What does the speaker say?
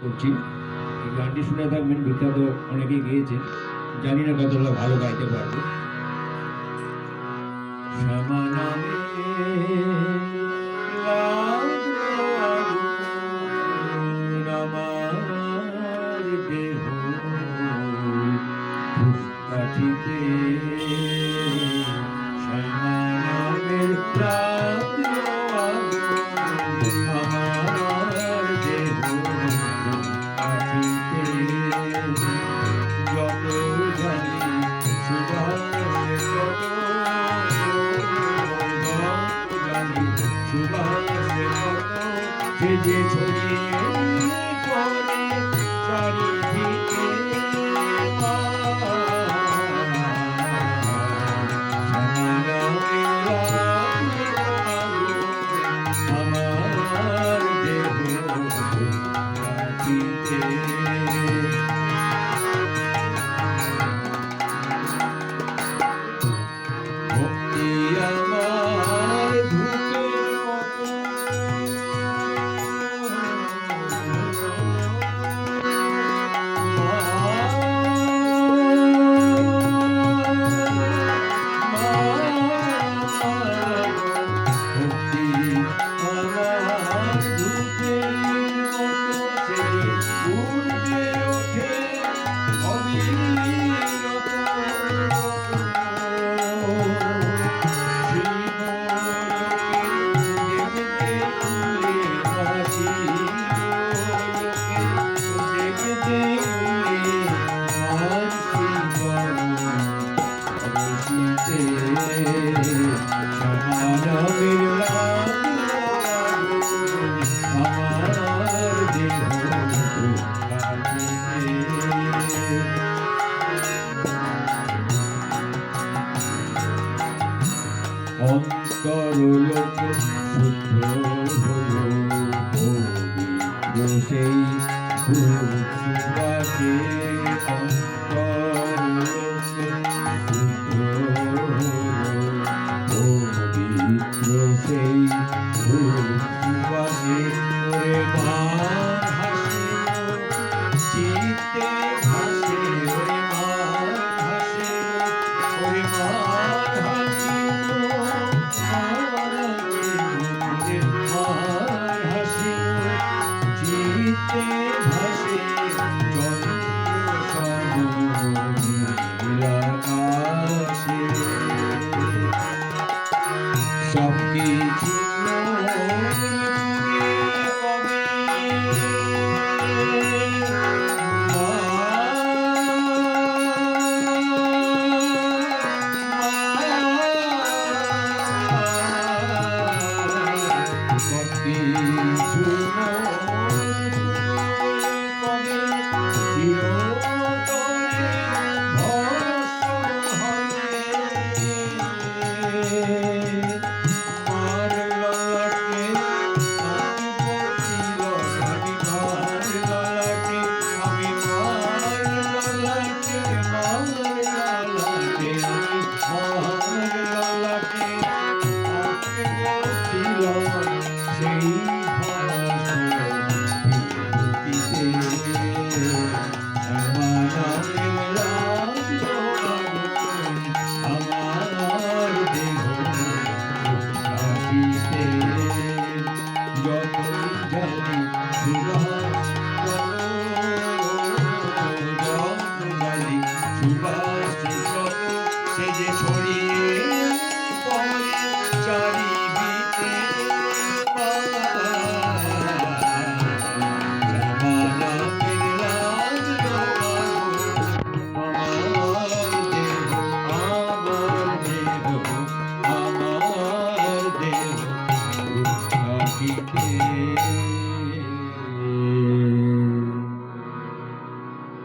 করছি। এই গানটি শুনে থাকবেন, বিখ্যাত অনেকেই গেয়েছে, জানি না কতটা ভালো গাইতে পারবো। শ্যামা নামে লাগলো আগুন আমার দেহ ফুসকাঠিতে, শ্যামা নামের লাগলো আগুন আমার দেহ ফুসকাঠিতে, যত জানি সুভাষে যত সুভাষে যত সে যে ছড়িয়ে পড়ে চারিদিকে আমার দেহ কাটিতে। ভক্তি আমার ধূপের মতো ভক্তি আমার ধূপের মতো সে উঠে ওঠে অবিরত। অন্তর লোক শুদ্ধ হলো পবিত্র সেই সুবাসে, অন্তর